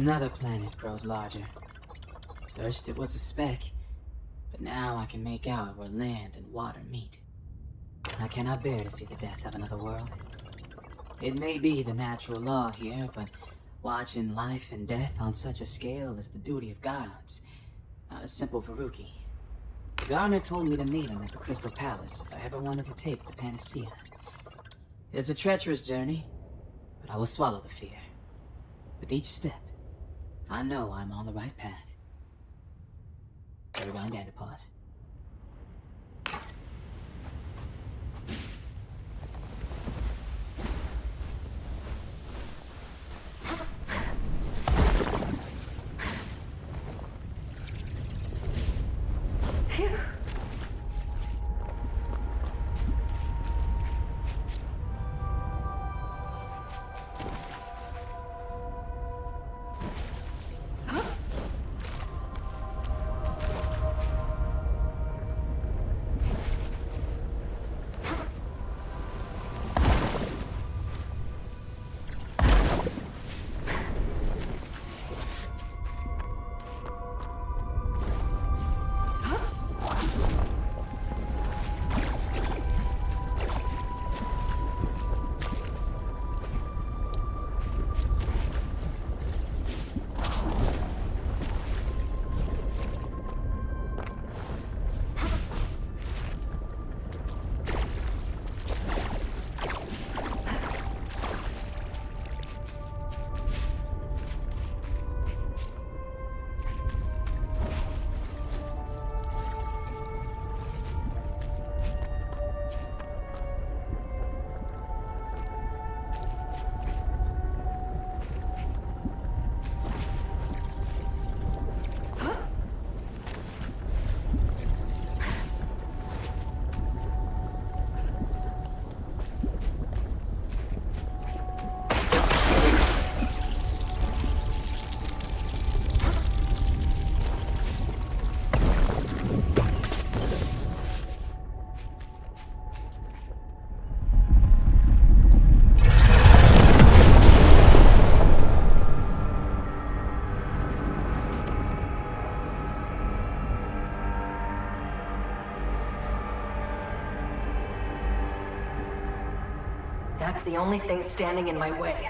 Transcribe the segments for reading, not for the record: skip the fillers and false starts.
Another planet grows larger. First it was a speck, but now I can make out where land and water meet. I cannot bear to see the death of another world. It may be the natural law here, but watching life and death on such a scale is the duty of gods, not a simple Veruki. Garner told me to meet him at the Crystal Palace if I ever wanted to take the Panacea. It's a treacherous journey, but I will swallow the fear. With each step, I know I'm on the right path. Paragon Dandapause. That's the only thing standing in my way.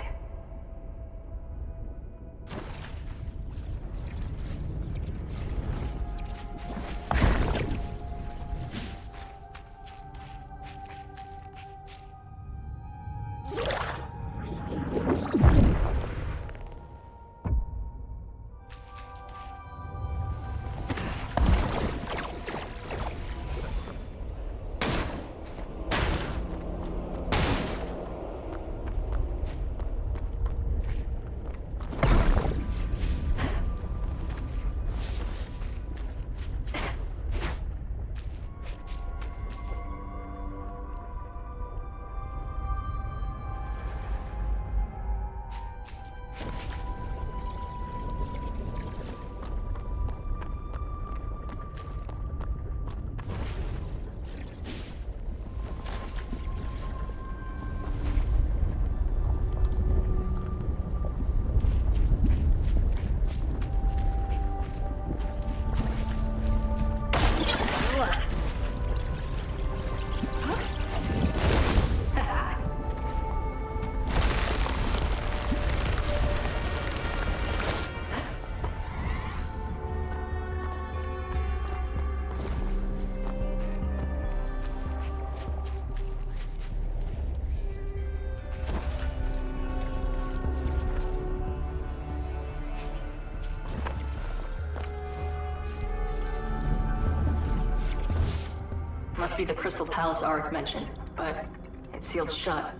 Must be the Crystal Palace Auric mentioned, but it's sealed shut.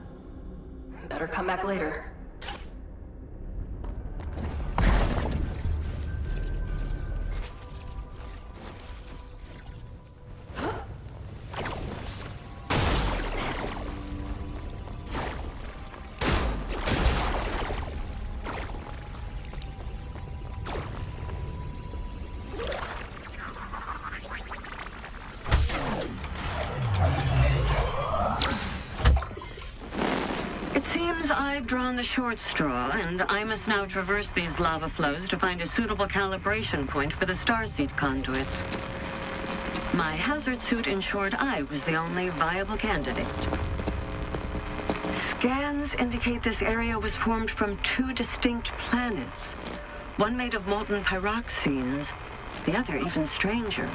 Better come back later. I've drawn the short straw, and I must now traverse these lava flows to find a suitable calibration point for the starseed conduit. My hazard suit ensured I was the only viable candidate. Scans indicate this area was formed from two distinct planets. One made of molten pyroxenes, the other even stranger.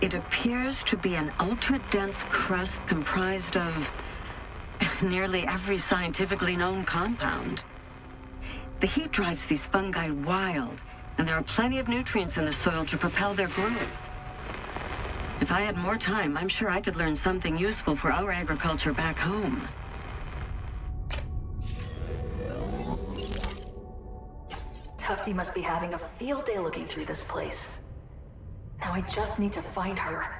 It appears to be an ultra-dense crust comprised of nearly every scientifically known compound. The heat drives these fungi wild, and there are plenty of nutrients in the soil to propel their growth. If I had more time, I'm sure I could learn something useful for our agriculture back home. Tufty must be having a field day looking through this place. Now I just need to find her.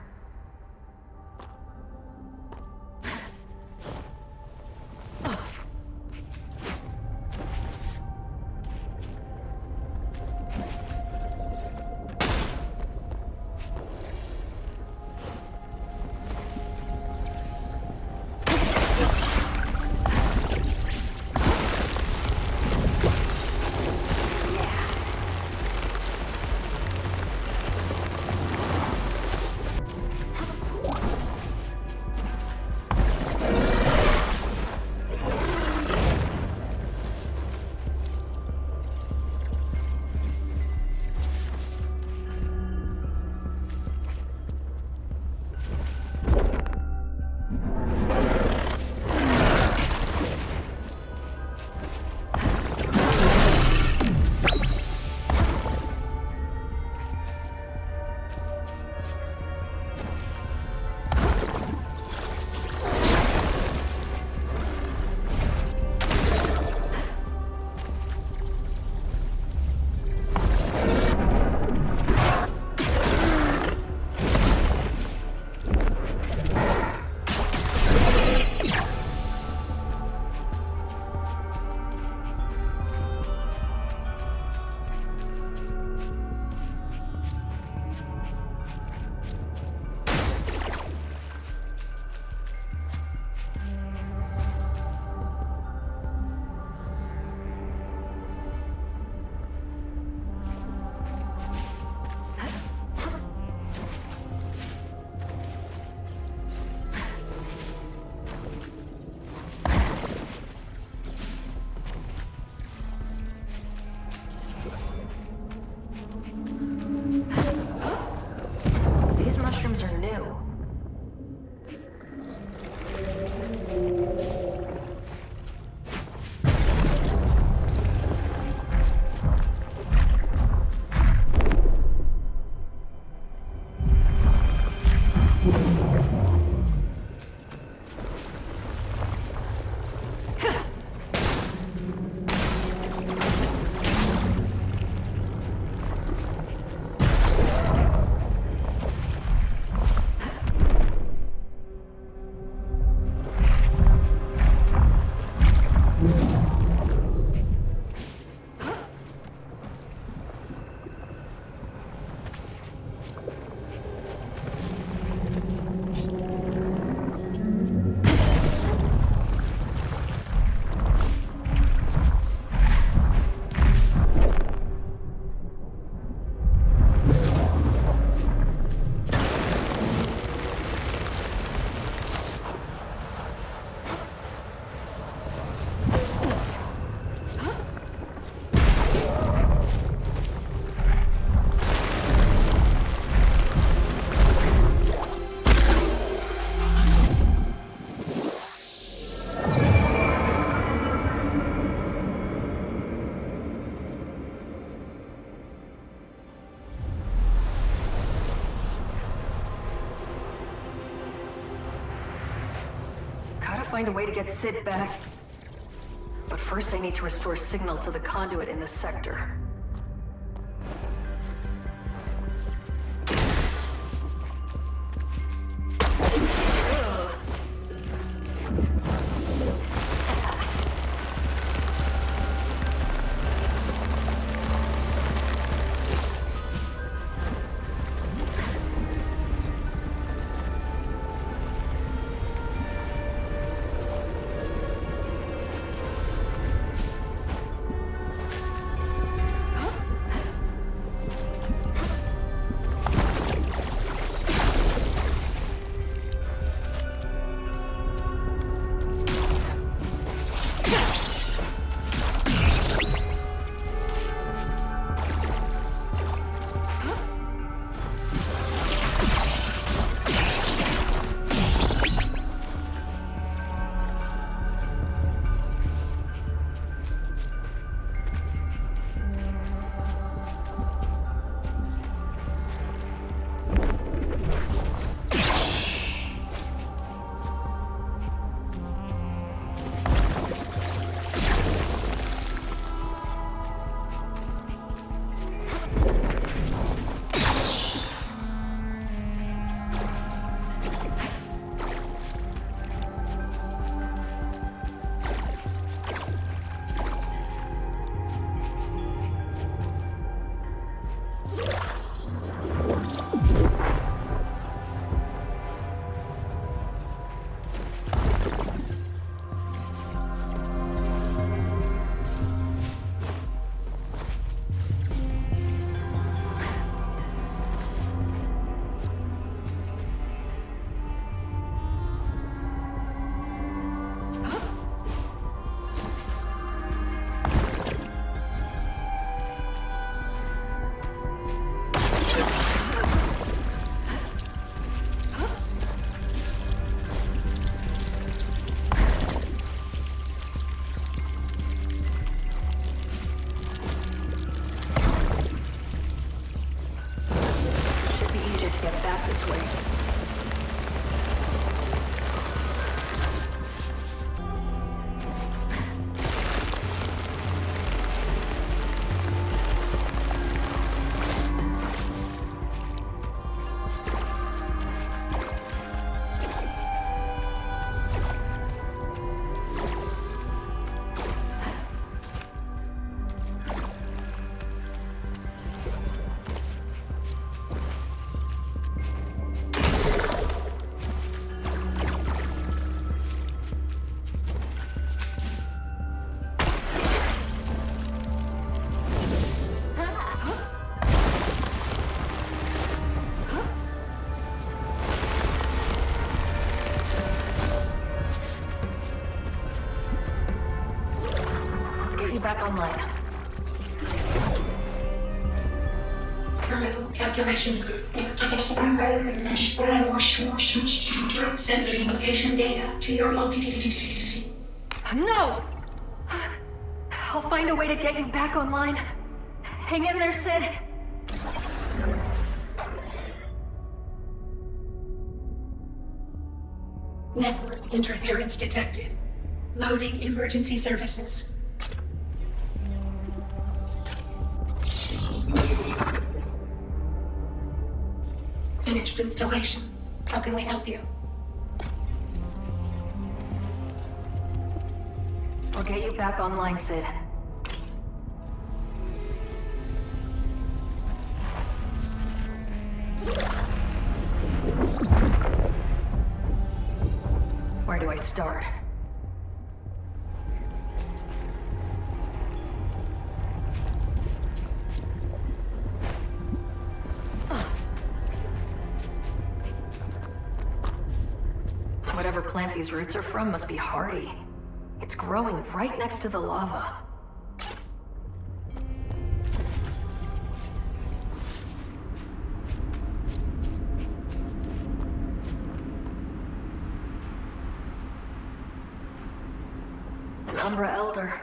Are new. Find a way to get Sid back. But first I need to restore signal to the conduit in this sector. back online. Terminal calculation group indicates power sources sending location data to your multi. No! I'll find a way to get you back online. Hang in there, Sid. Network interference detected. Loading emergency services. Finished installation. How can we help you? I'll get you back online, Sid. Where do I start? Whatever plant these roots are from must be hardy. It's growing right next to the lava. An Umbra Elder.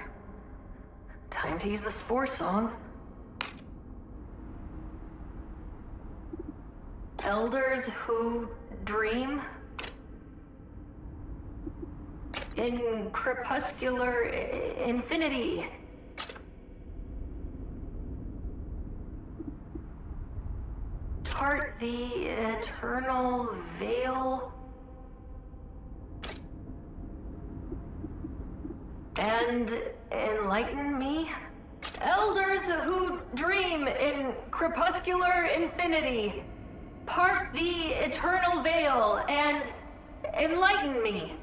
Time to use the Spore Song. Elders who dream in crepuscular infinity. Part the eternal veil. And enlighten me? Elders who dream in crepuscular infinity. Part the eternal veil and enlighten me.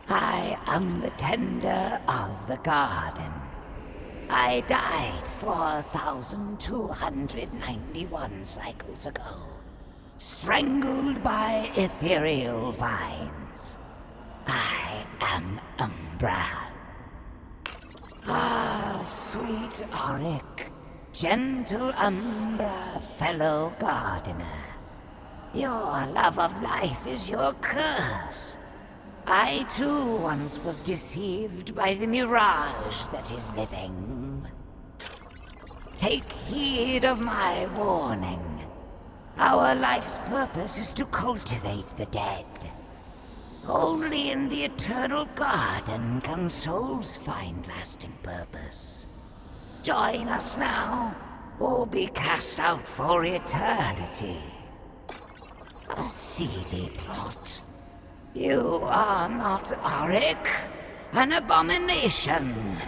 I am the tender of the garden. I died 4,291 cycles ago, strangled by ethereal vines. I am Umbra. Ah, sweet Auric, gentle Umbra, fellow gardener. Your love of life is your curse. I too once was deceived by the mirage that is living. Take heed of my warning. Our life's purpose is to cultivate the dead. Only in the eternal garden can souls find lasting purpose. Join us now, or be cast out for eternity. A seedy plot. You are not Auric, an abomination.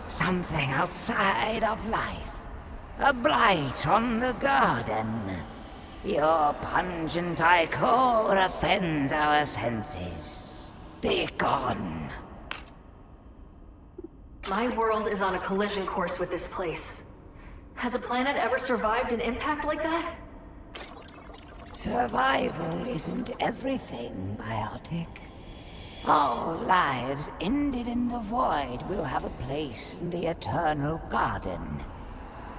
Something outside of life. A blight on the garden. Your pungent ichor offends our senses. Be gone. My world is on a collision course with this place. Has a planet ever survived an impact like that? Survival isn't everything, Biotic. All lives ended in the void will have a place in the eternal garden.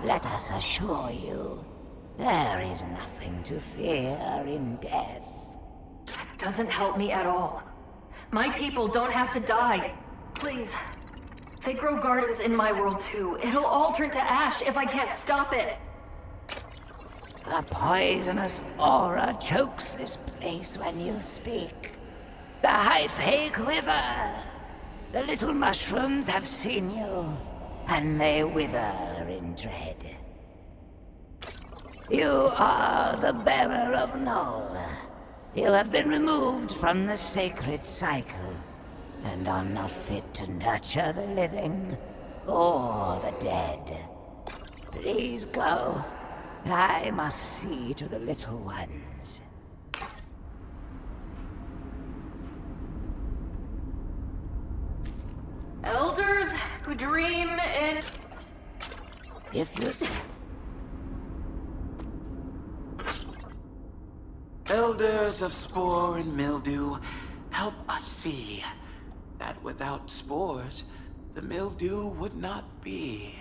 Let us assure you, there is nothing to fear in death. Doesn't help me at all. My people don't have to die. Please. They grow gardens in my world too. It'll all turn to ash if I can't stop it. A poisonous aura chokes this place when you speak. The Hyphae quiver. The little mushrooms have seen you, and they wither in dread. You are the bearer of Null. You have been removed from the sacred cycle, and are not fit to nurture the living or the dead. Please go. I must see to the little ones. Elders who dream in... If you... Elders of spore and mildew, help us see that without spores, the mildew would not be.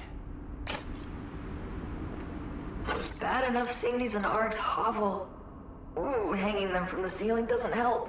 Bad enough seeing these in Ark's hovel. Ooh, hanging them from the ceiling doesn't help.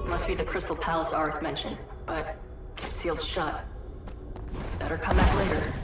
Must be the Crystal Palace Ark mentioned, but it's sealed shut. Better come back later.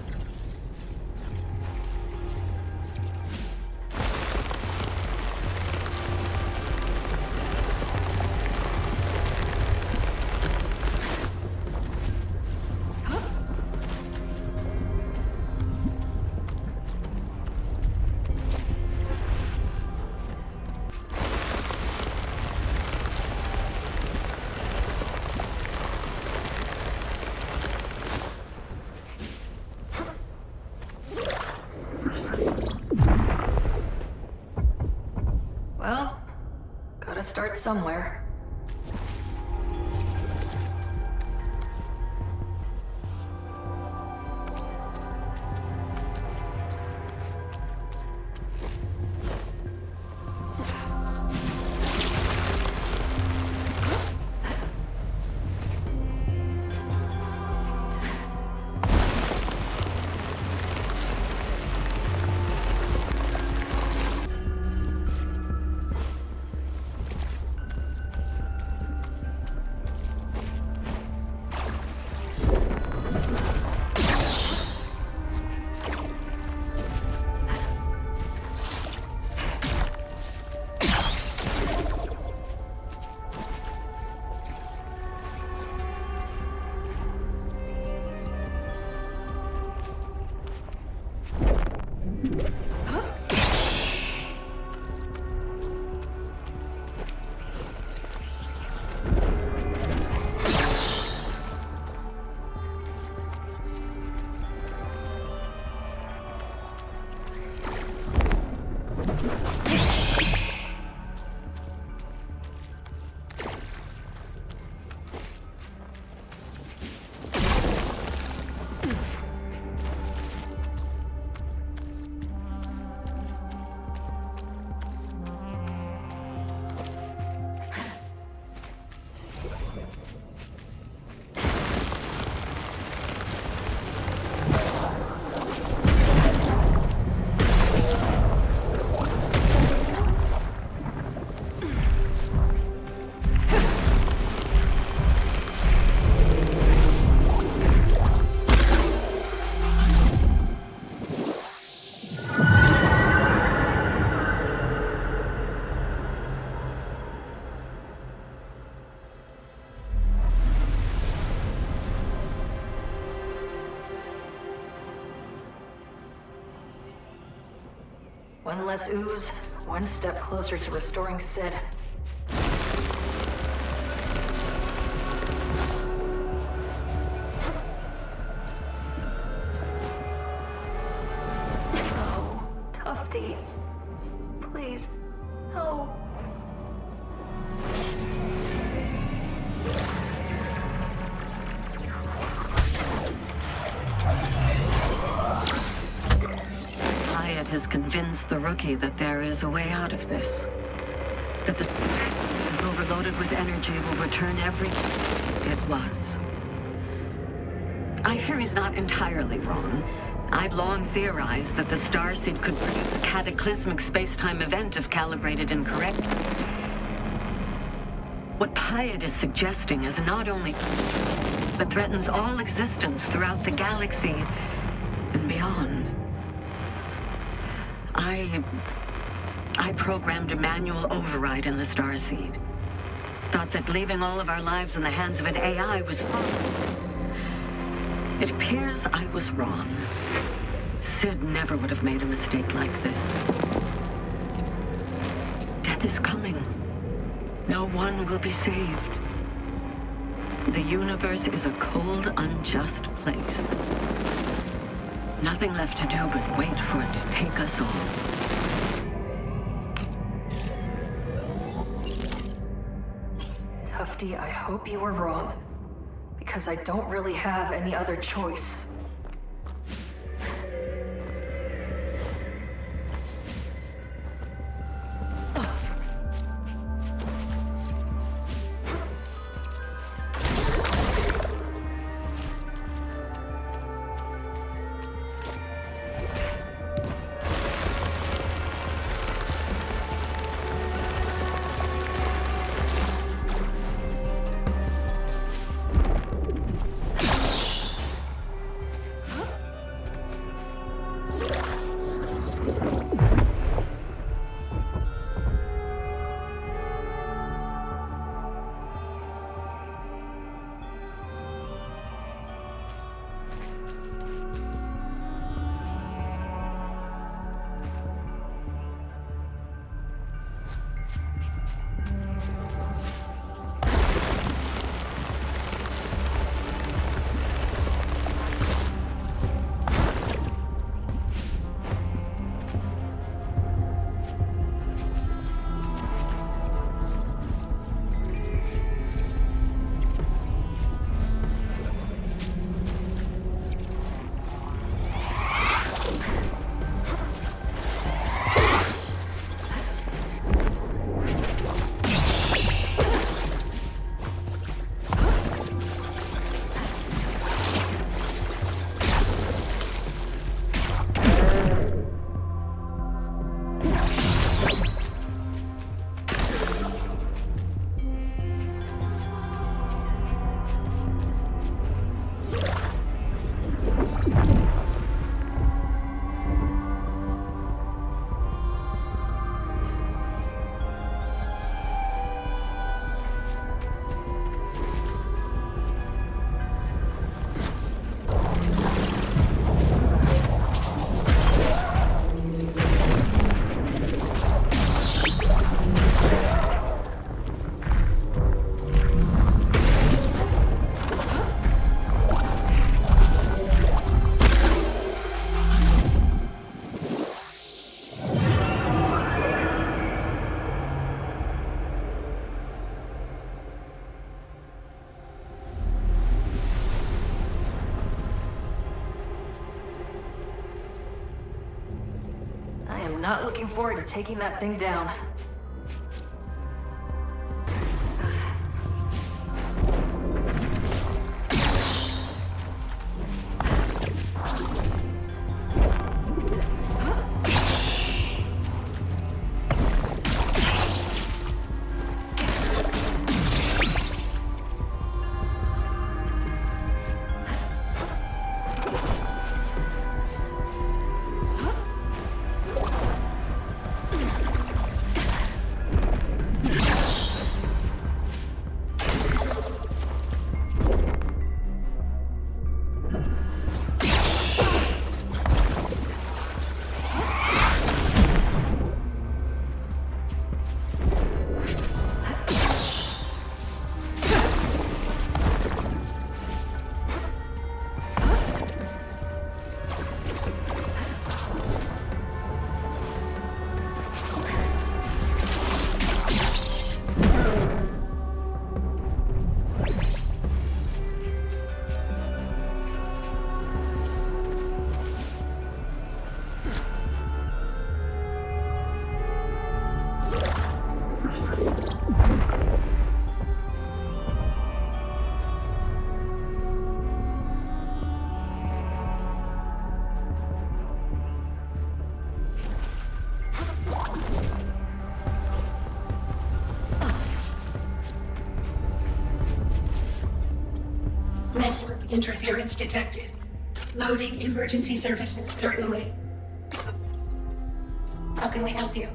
Well, gotta start somewhere. One less ooze, one step closer to restoring Sid. Oh, Tufty. Please, no. Has convinced the rookie that there is a way out of this. That the if overloaded with energy will return every... It was. I fear he's not entirely wrong. I've long theorized that the starseed could produce a cataclysmic space-time event if calibrated incorrectly. What Piet is suggesting is not only, but threatens all existence throughout the galaxy and beyond. I programmed a manual override in the starseed. Thought that leaving all of our lives in the hands of an AI was fine. It appears I was wrong. Sid never would have made a mistake like this. Death is coming. No one will be saved. The universe is a cold, unjust place. Nothing left to do but wait for it to take us all. Tufty, I hope you were wrong. Because I don't really have any other choice. Not looking forward to taking that thing down. Interference detected. Loading emergency services, certainly. How can we help you?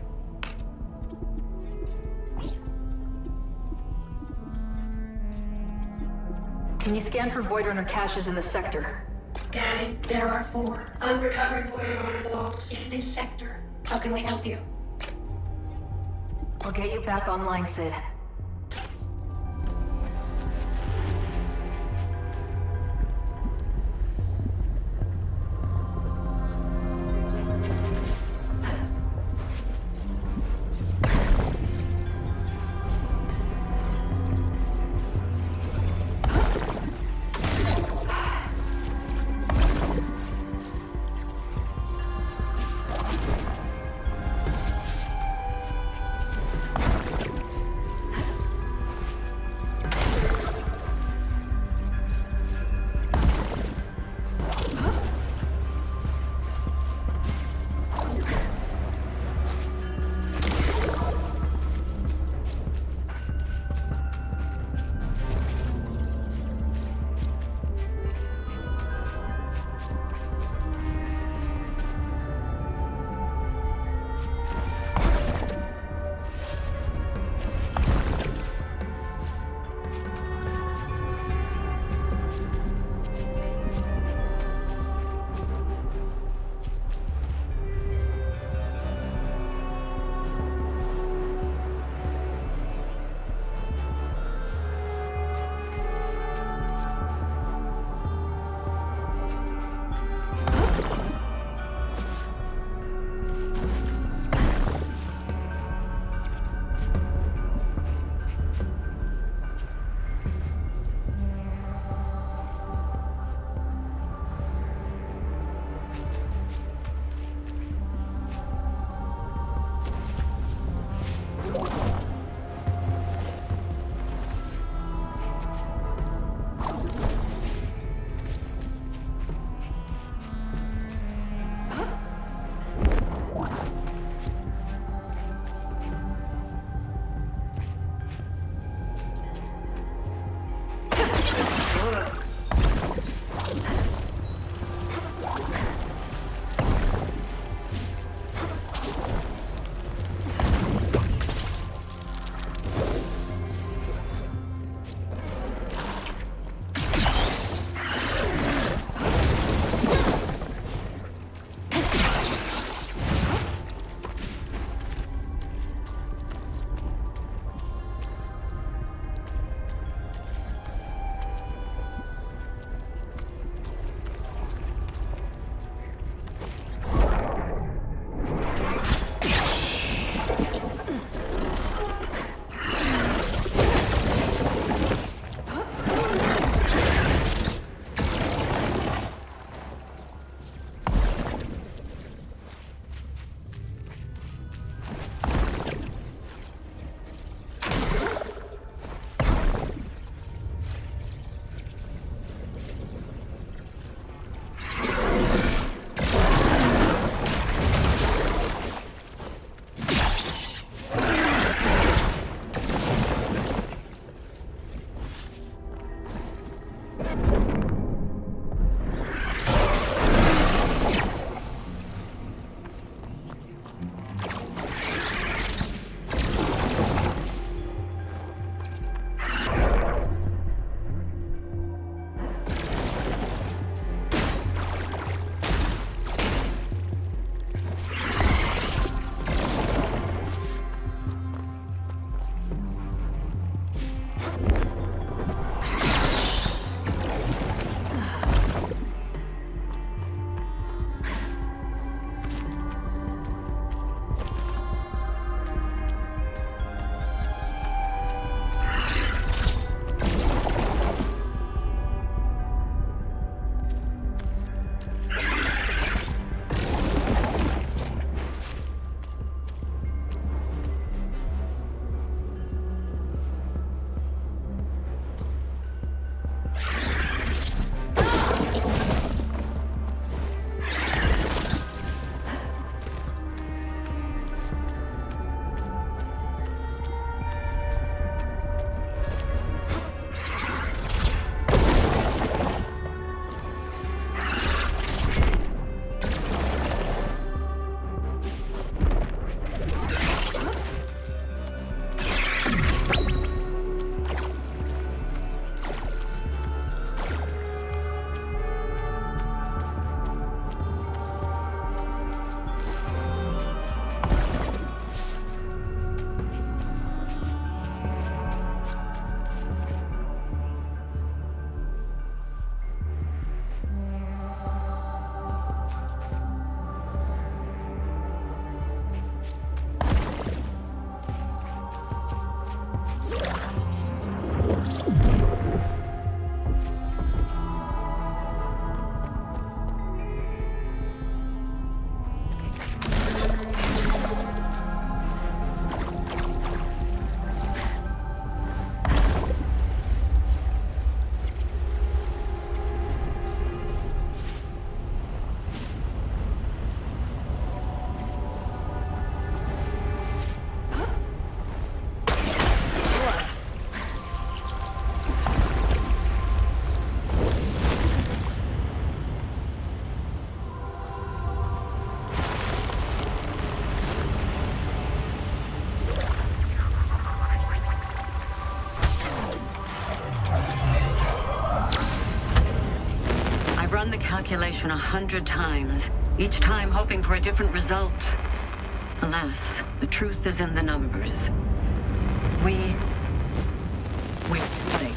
Can you scan for Voidrunner caches in the sector? Scanning. There are 4 unrecovered Voidrunner logs in this sector. How can we help you? I'll get you back online, Sid. run the calculation 100 times, each time hoping for a different result. Alas, the truth is in the numbers. We play.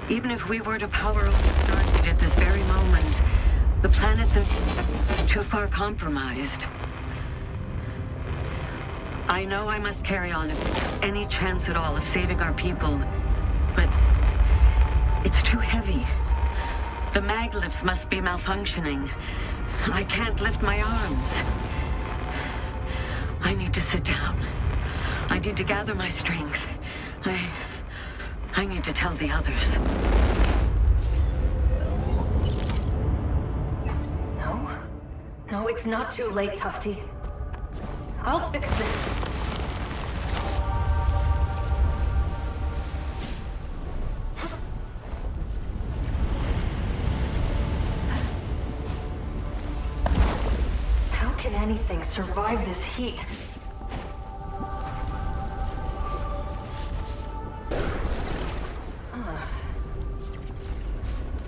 Even if we were to power up the Stargate at this very moment, the planet's too far compromised. I know I must carry on if any chance at all of saving our people, but it's too heavy. The mag lifts must be malfunctioning. I can't lift my arms. I need to sit down. I need to gather my strength. I need to tell the others. No, it's not too late, Tufty. I'll fix this. How can anything survive this heat?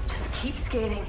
Just keep skating.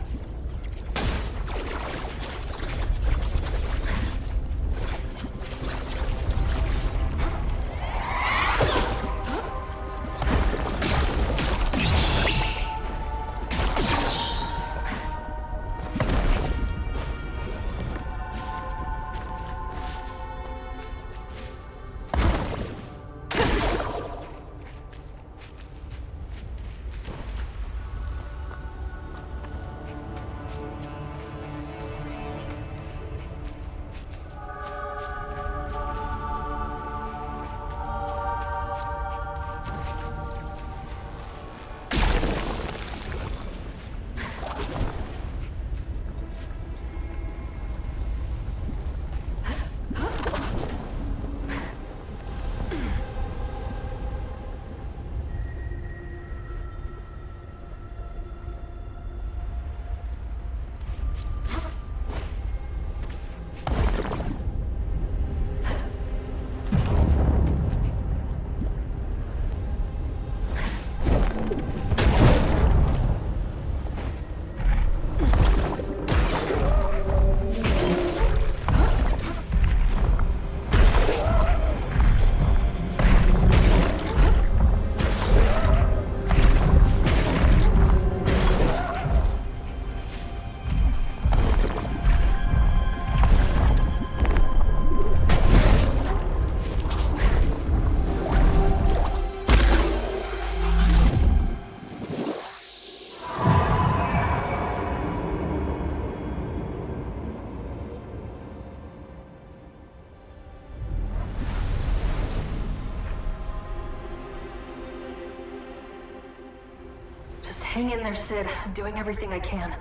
Hang in there, Sid. I'm doing everything I can.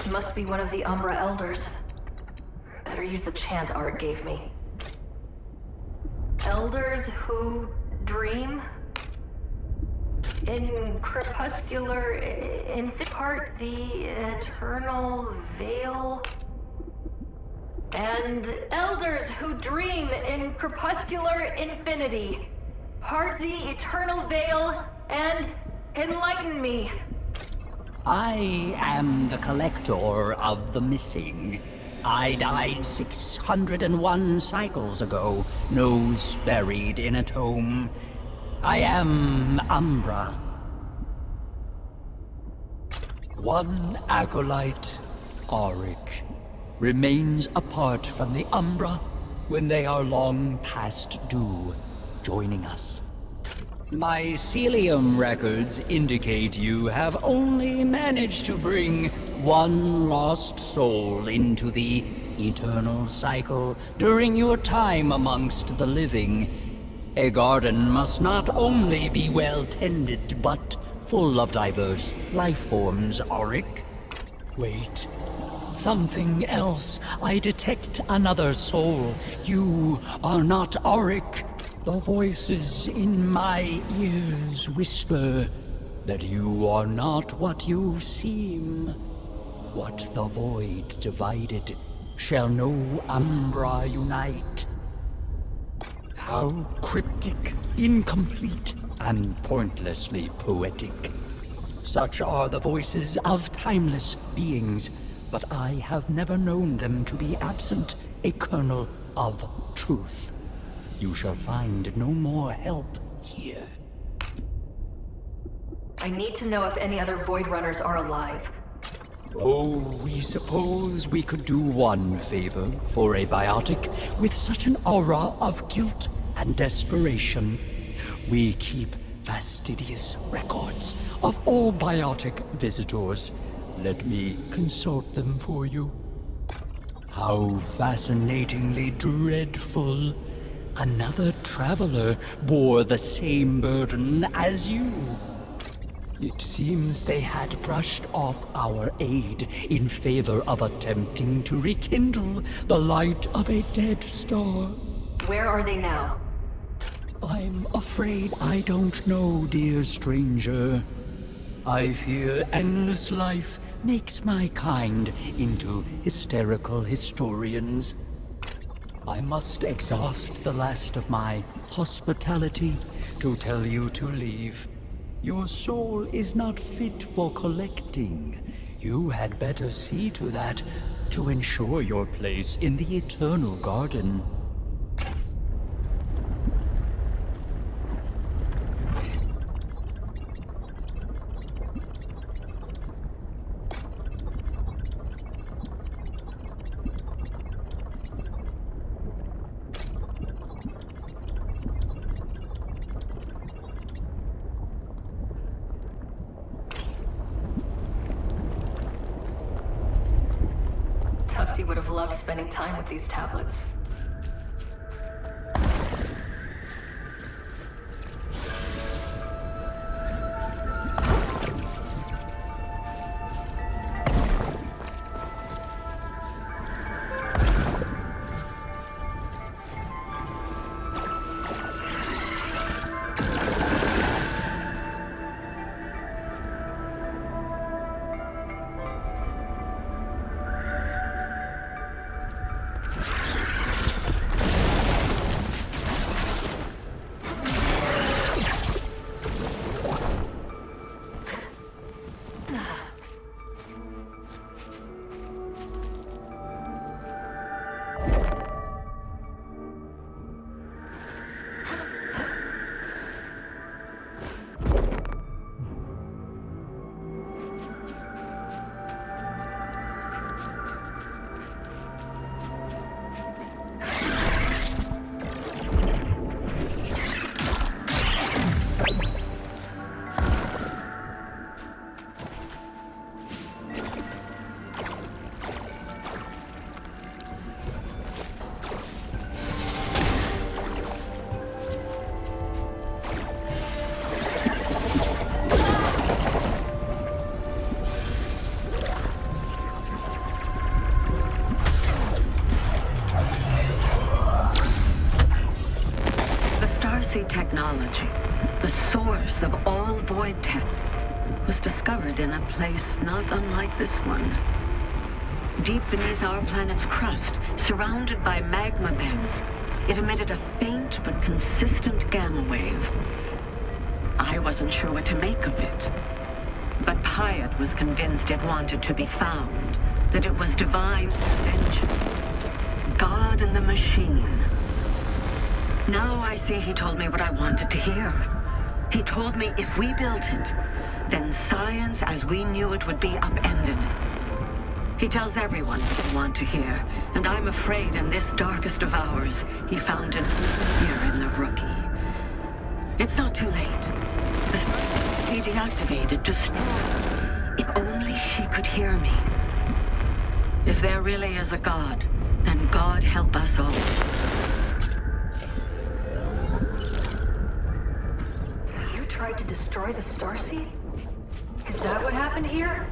Must be one of the Umbra Elders. Better use the chant Art gave me. Elders who dream? In crepuscular infant part, the eternal veil. And elders who dream in crepuscular infinity. Part the eternal veil and enlighten me. I am the collector of the missing. I died 601 cycles ago, nose buried in a tomb. I am Umbra. One acolyte, Auric, remains apart from the Umbra when they are long past due, joining us. Mycelium records indicate you have only managed to bring one lost soul into the eternal cycle during your time amongst the living. A garden must not only be well tended, but full of diverse life forms, Auric. Wait. Something else. I detect another soul. You are not Auric. The voices in my ears whisper that you are not what you seem. What the void divided shall no Umbra unite. How cryptic, incomplete, and pointlessly poetic. Such are the voices of timeless beings, but I have never known them to be absent a kernel of truth. You shall find no more help here. I need to know if any other Voidrunners are alive. Oh, we suppose we could do one favor for a biotic with such an aura of guilt and desperation. We keep fastidious records of all biotic visitors. Let me consult them for you. How fascinatingly dreadful. Another traveler bore the same burden as you. It seems they had brushed off our aid in favor of attempting to rekindle the light of a dead star. Where are they now? I'm afraid I don't know, dear stranger. I fear endless life makes my kind into hysterical historians. I must exhaust the last of my hospitality to tell you to leave. Your soul is not fit for collecting. You had better see to that to ensure your place in the Eternal Garden. Tufty would have loved spending time with these tablets. surreal void tech was discovered in a place not unlike this one. Deep beneath our planet's crust, surrounded by magma beds, it emitted a faint but consistent gamma wave. I wasn't sure what to make of it, but Pyatt was convinced it wanted to be found, that it was divine intervention. God and the machine. Now I see he told me what I wanted to hear. He told me if we built it, then science as we knew it would be upended. He tells everyone what they want to hear, and I'm afraid in this darkest of hours, he found it here in the Rookie. It's not too late. The spell be deactivated, destroyed. If only she could hear me. If there really is a God, then God help us all. You tried to destroy the Starseed? Is that what happened here?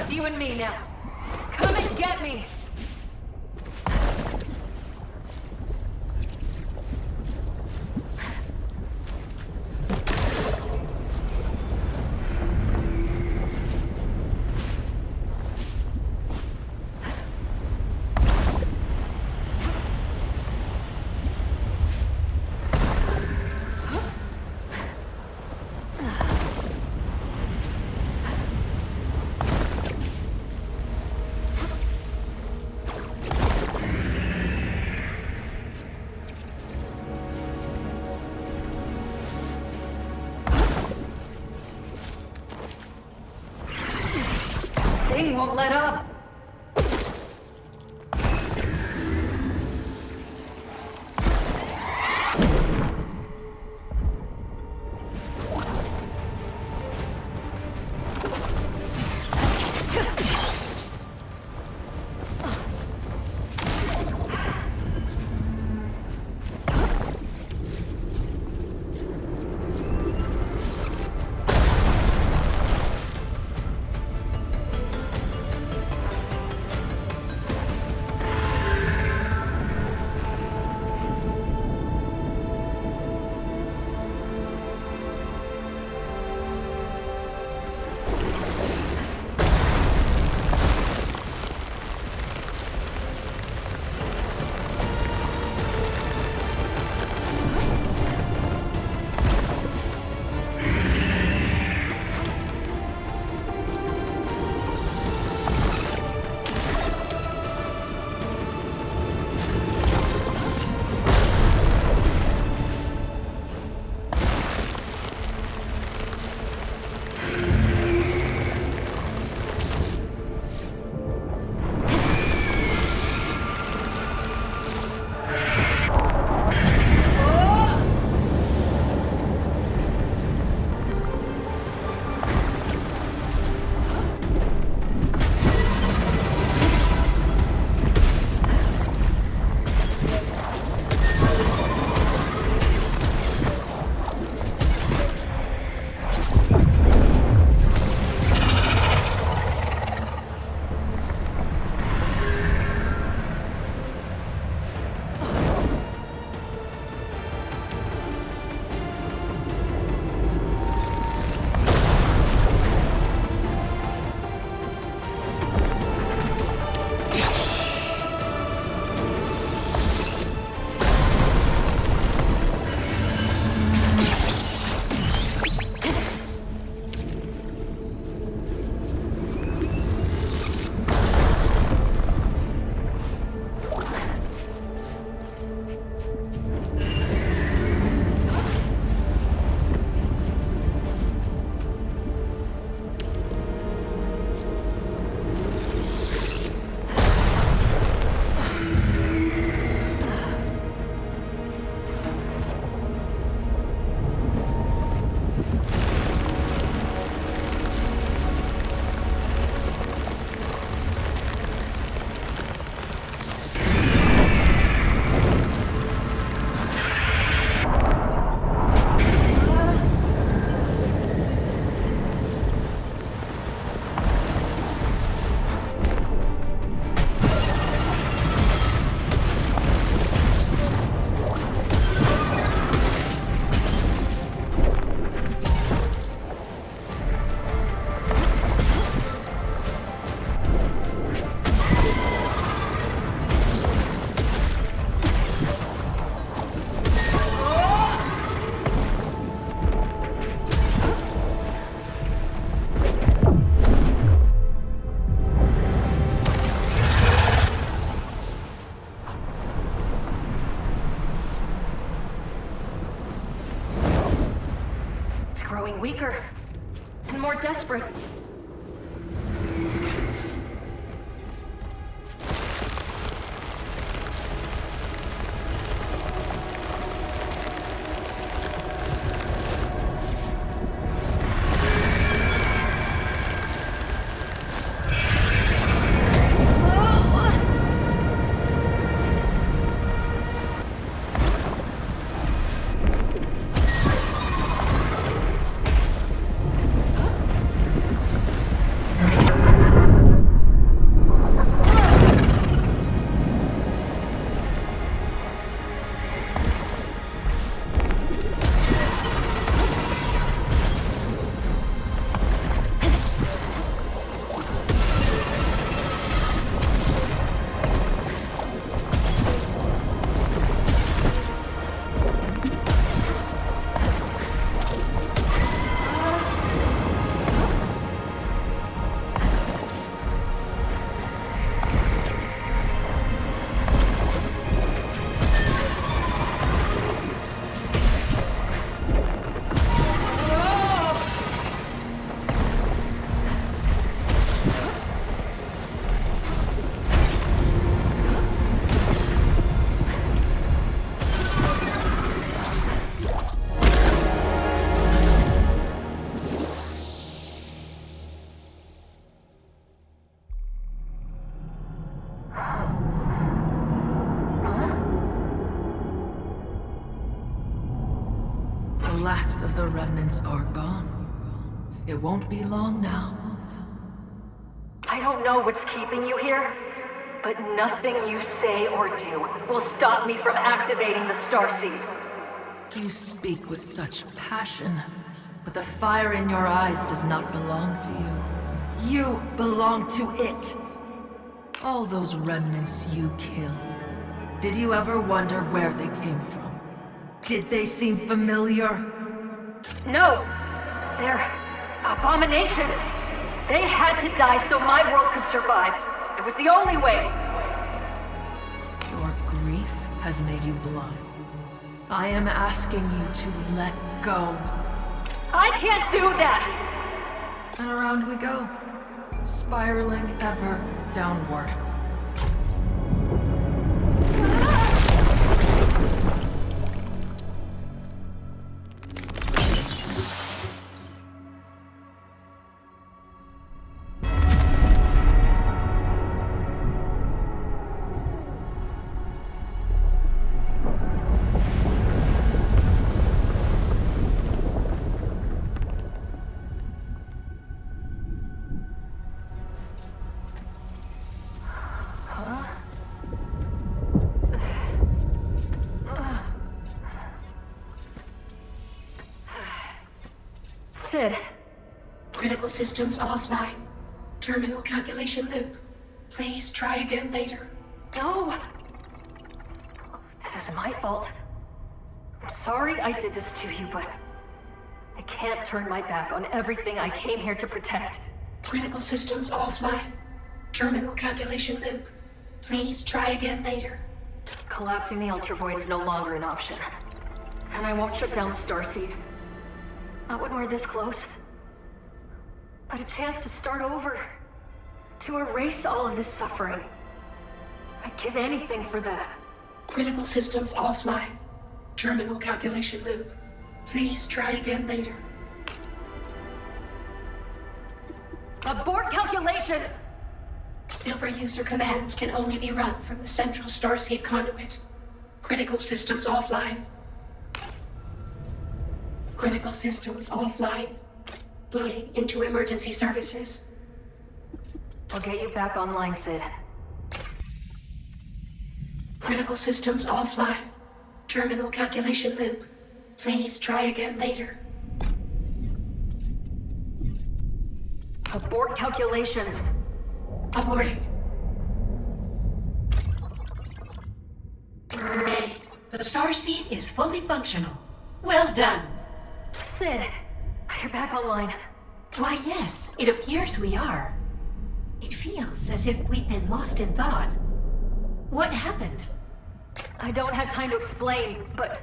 You and me now. Come and get me! won't let up. Growing weaker and more desperate. last of the remnants are gone. It won't be long now. I don't know what's keeping you here, but nothing you say or do will stop me from activating the starseed. You speak with such passion, but the fire in your eyes does not belong to you. You belong to it. All those remnants you killed. Did you ever wonder where they came from? Did they seem familiar? No, they're abominations. They had to die so my world could survive. It was the only way. Your grief has made you blind. I am asking you to let go. I can't do that! And around we go, spiraling ever downward. Sid. Critical systems offline. Terminal calculation loop. Please try again later. No! This is my fault. I'm sorry I did this to you, but I can't turn my back on everything I came here to protect. Critical systems offline. Terminal calculation loop. Please try again later. Collapsing the Ultravoid is no longer an option. And I won't shut down the starseed. Not when we're this close. But a chance to start over. To erase all of this suffering. I'd give anything for that. Critical systems offline. Terminal calculation loop. Please try again later. Abort calculations! Silver user commands can only be run from the central starseed conduit. Critical systems offline. Critical systems offline. Booting into emergency services. I'll get you back online, Sid. Critical systems offline. Terminal calculation loop. Please try again later. Abort calculations. Aborting. Ray, the starseed is fully functional. Well done. Sid, you're back online. Why, yes, it appears we are. It feels as if we've been lost in thought. What happened? I don't have time to explain, but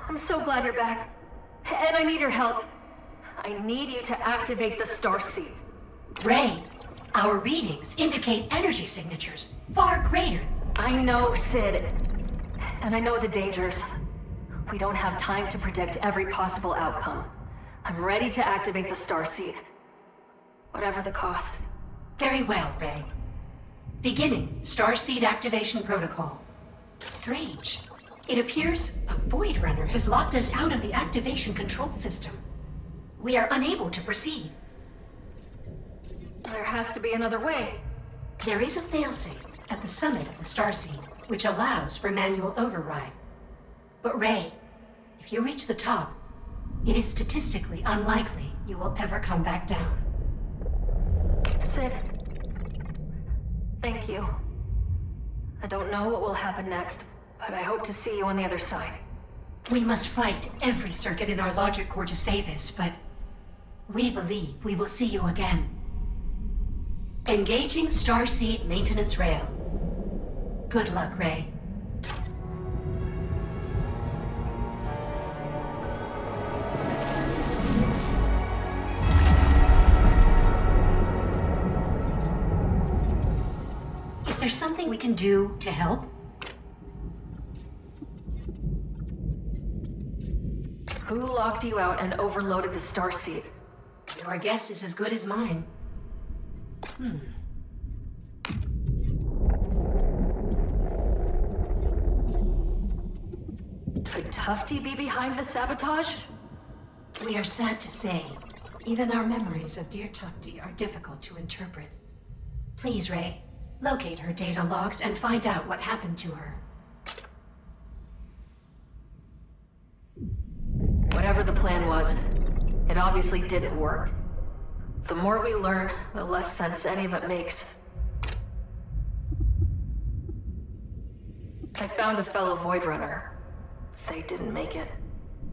I'm so glad you're back. And I need your help. I need you to activate the starseed. Ray, our readings indicate energy signatures far greater. I know, Sid. And I know the dangers. We don't have time to predict every possible outcome. I'm ready to activate the starseed. Whatever the cost. Very well, Ray. Beginning starseed activation protocol. Strange. It appears a Voidrunner has locked us out of the activation control system. We are unable to proceed. There has to be another way. There is a failsafe at the summit of the starseed, which allows for manual override. But Ray, if you reach the top, it is statistically unlikely you will ever come back down. Sid. Thank you. I don't know what will happen next, but I hope to see you on the other side. We must fight every circuit in our logic core to say this, but we believe we will see you again. Engaging starseed maintenance rail. Good luck, Ray. Is there something we can do to help? Who locked you out and overloaded the starseed? Your guess is as good as mine. Could Tufty be behind the sabotage? We are sad to say, even our memories of dear Tufty are difficult to interpret. Please, Ray, locate her data logs and find out what happened to her. Whatever the plan was, it obviously didn't work. The more we learn, the less sense any of it makes. I found a fellow Voidrunner. They didn't make it.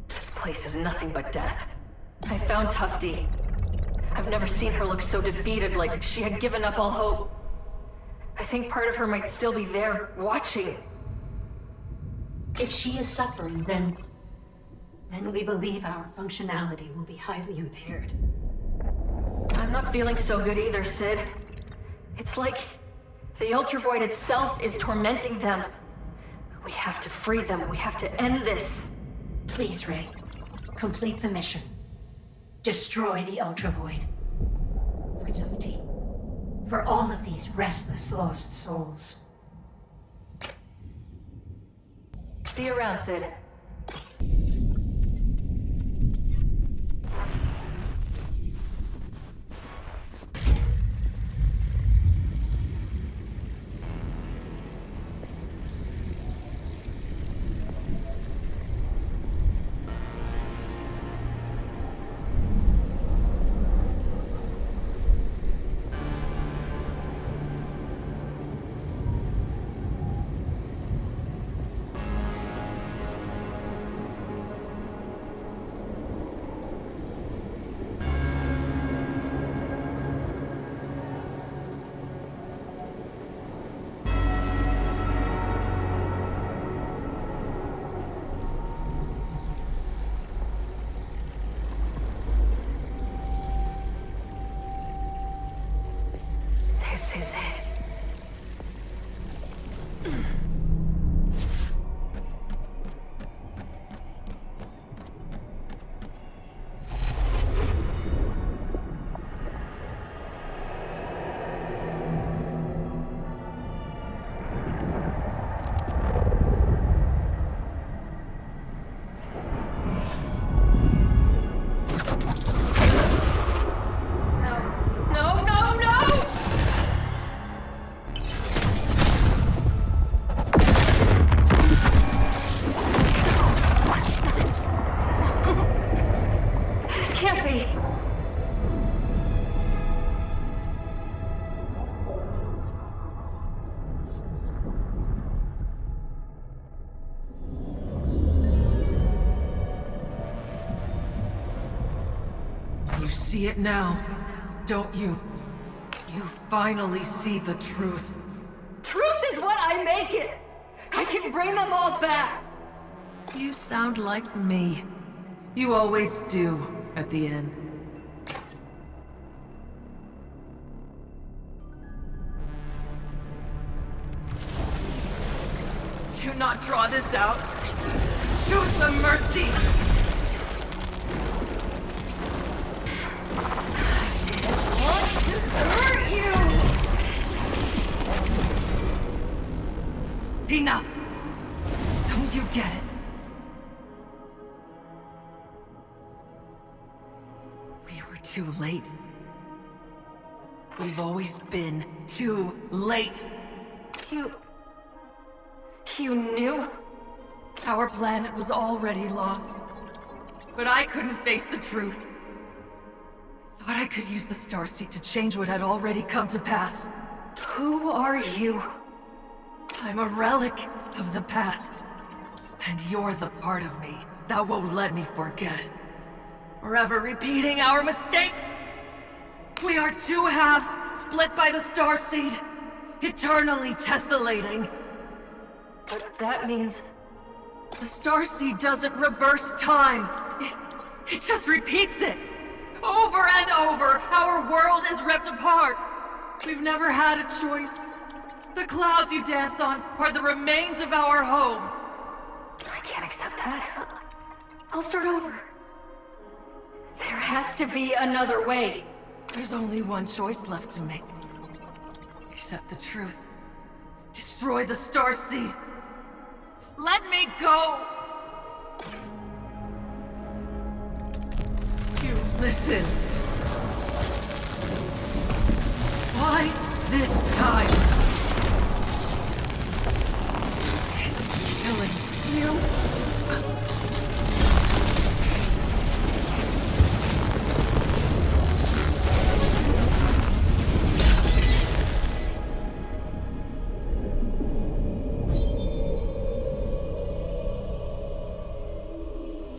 This place is nothing but death. I found Tufty. I've never seen her look so defeated, like she had given up all hope. I think part of her might still be there, watching. If she is suffering, then we believe our functionality will be highly impaired. I'm not feeling so good either, Sid. It's like the Ultravoid itself is tormenting them. We have to free them. We have to end this. Please, Ray, complete the mission. Destroy the Ultravoid. For Tufty. For all of these restless, lost souls. See you around, Sid. This is it. You see it now, don't you? You finally see the truth. Truth is what I make it! I can bring them all back! You sound like me. You always do, at the end. Do not draw this out. Show some mercy! Hurt you! Enough! Don't you get it? We were too late. We've always been too late. You knew? Our planet was already lost. But I couldn't face the truth. I thought I could use the Starseed to change what had already come to pass. Who are you? I'm a relic of the past. And you're the part of me that won't let me forget. Forever repeating our mistakes! We are two halves split by the Starseed, eternally tessellating. But that means... The Starseed doesn't reverse time. It just repeats it. Over and over, our world is ripped apart. We've never had a choice. The clouds you dance on are the remains of our home. I can't accept that. I'll start over. There has to be another way. There's only one choice left to make. Accept the truth. Destroy the Starseed. Let me go! Listen. Why this time? It's killing you.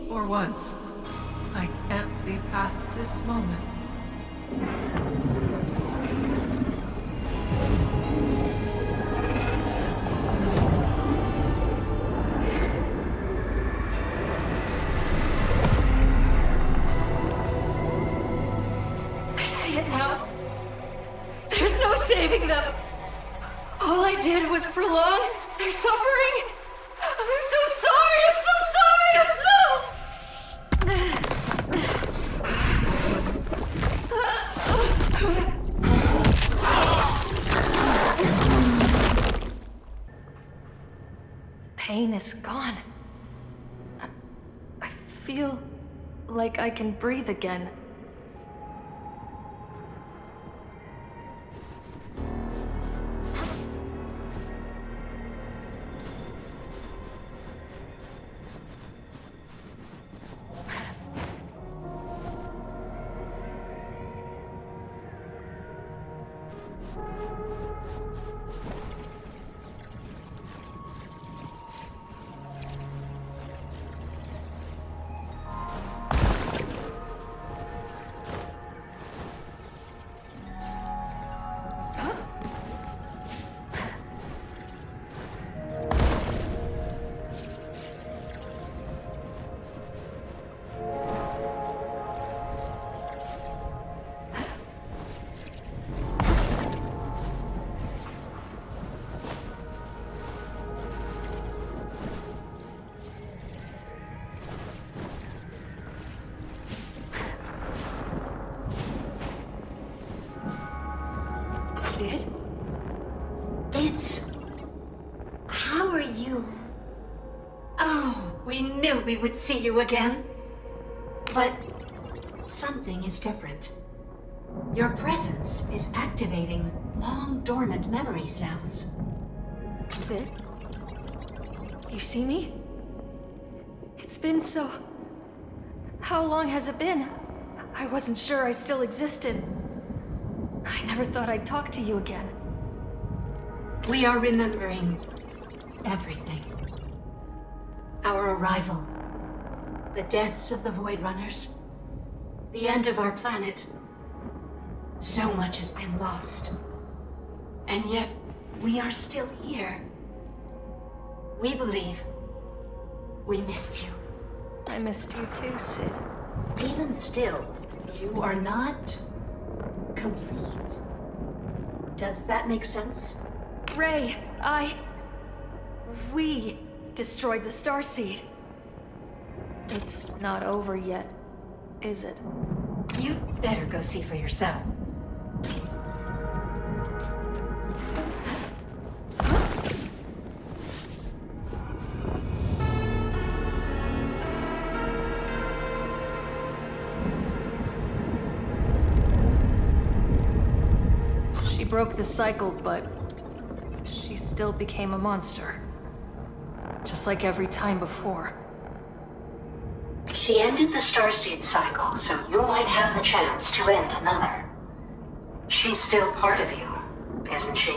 For once, I can't see past this moment. I see it now. There's no saving them. All I did was prolong their suffering. I'm so sorry. I'm so sorry. I'm so... The pain is gone. I feel like I can breathe again. Sid? It's... How are you? Oh, we knew we would see you again. But something is different. Your presence is activating long-dormant memory cells. Sid? You see me? It's been so... How long has it been? I wasn't sure I still existed. I never thought I'd talk to you again. We are remembering everything. Our arrival, the deaths of the Voidrunners, the end of our planet. So much has been lost. And yet, we are still here. We believe we missed you. I missed you too, Sid. Even still, you are not complete. Does that make sense? Ray, we destroyed the Starseed. It's not over yet, is it? You'd better go see for yourself. She broke the cycle, but she still became a monster. Just like every time before. She ended the Starseed cycle, so you might have the chance to end another. She's still part of you, isn't she?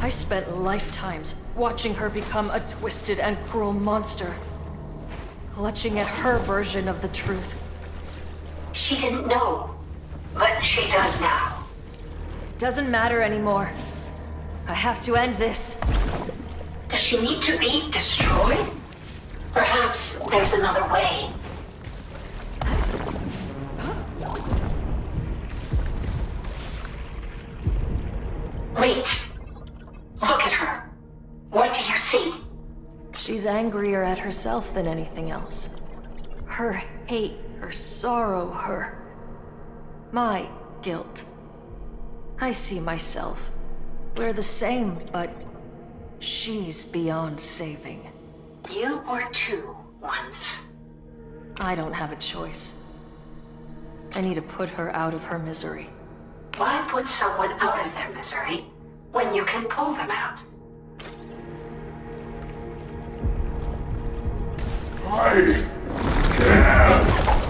I spent lifetimes watching her become a twisted and cruel monster. Clutching at her version of the truth. She didn't know, but she does now. Doesn't matter anymore. I have to end this. Does she need to be destroyed? Perhaps there's another way. Wait. Look at her. What do you see? She's angrier at herself than anything else. Her hate, her sorrow, my guilt. I see myself. We're the same, but She's beyond saving. You were too, once. I don't have a choice. I need to put her out of her misery. Why put someone out of their misery when you can pull them out? I can't.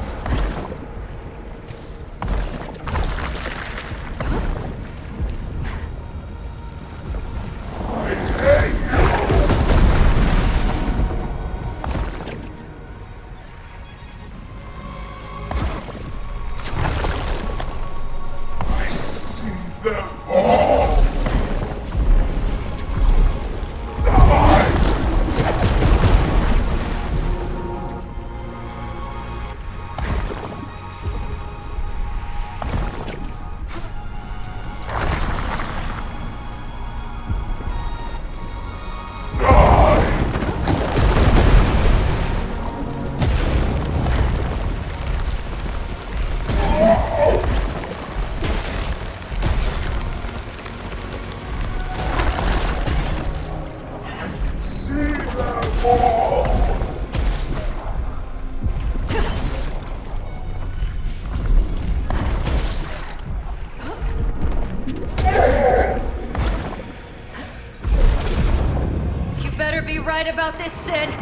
Right about this, Sid.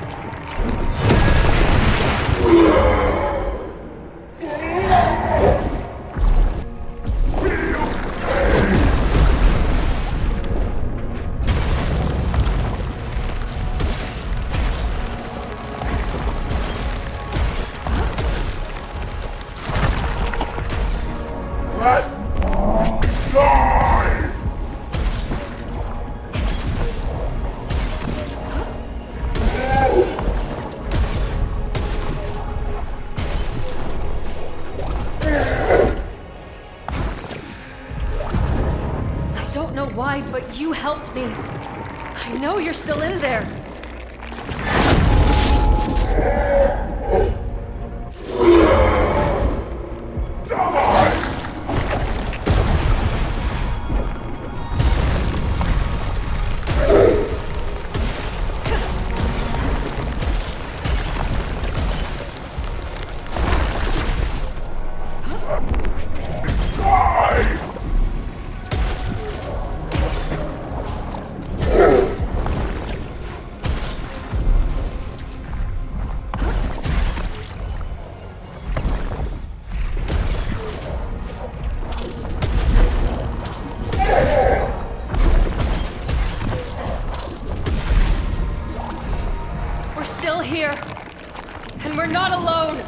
Why, but you helped me. I know you're still in there. Here, and we're not alone.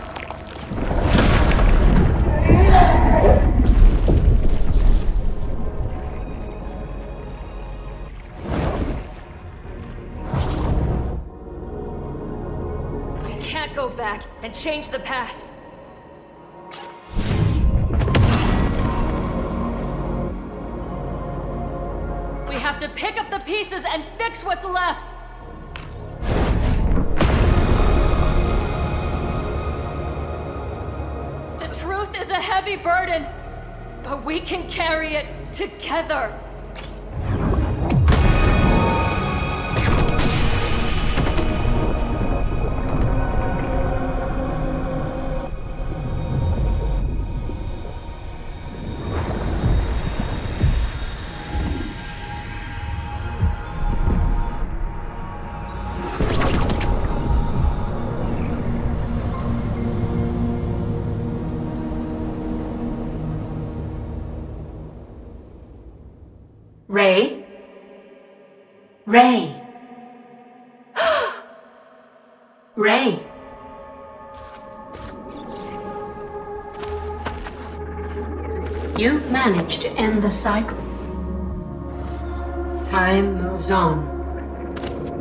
We can't go back and change the past. We have to pick up the pieces and fix what's left. Truth is a heavy burden, but we can carry it together. Ray? Ray? Ray? You've managed to end the cycle. Time moves on.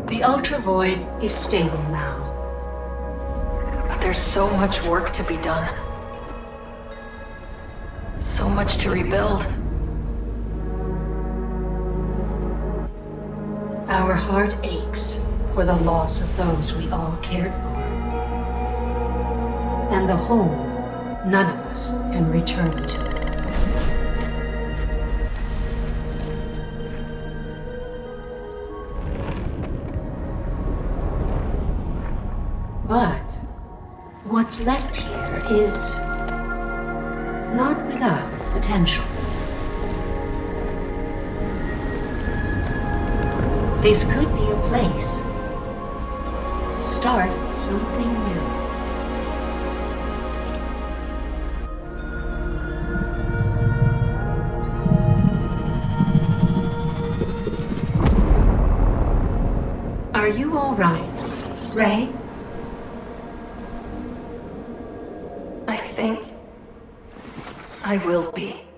The Ultravoid is stable now. But there's so much work to be done. So much to rebuild. Our heart aches for the loss of those we all cared for. And the home none of us can return to. But what's left here is not without potential. This could be a place to start something new. Are you all right, Ray? I think I will be.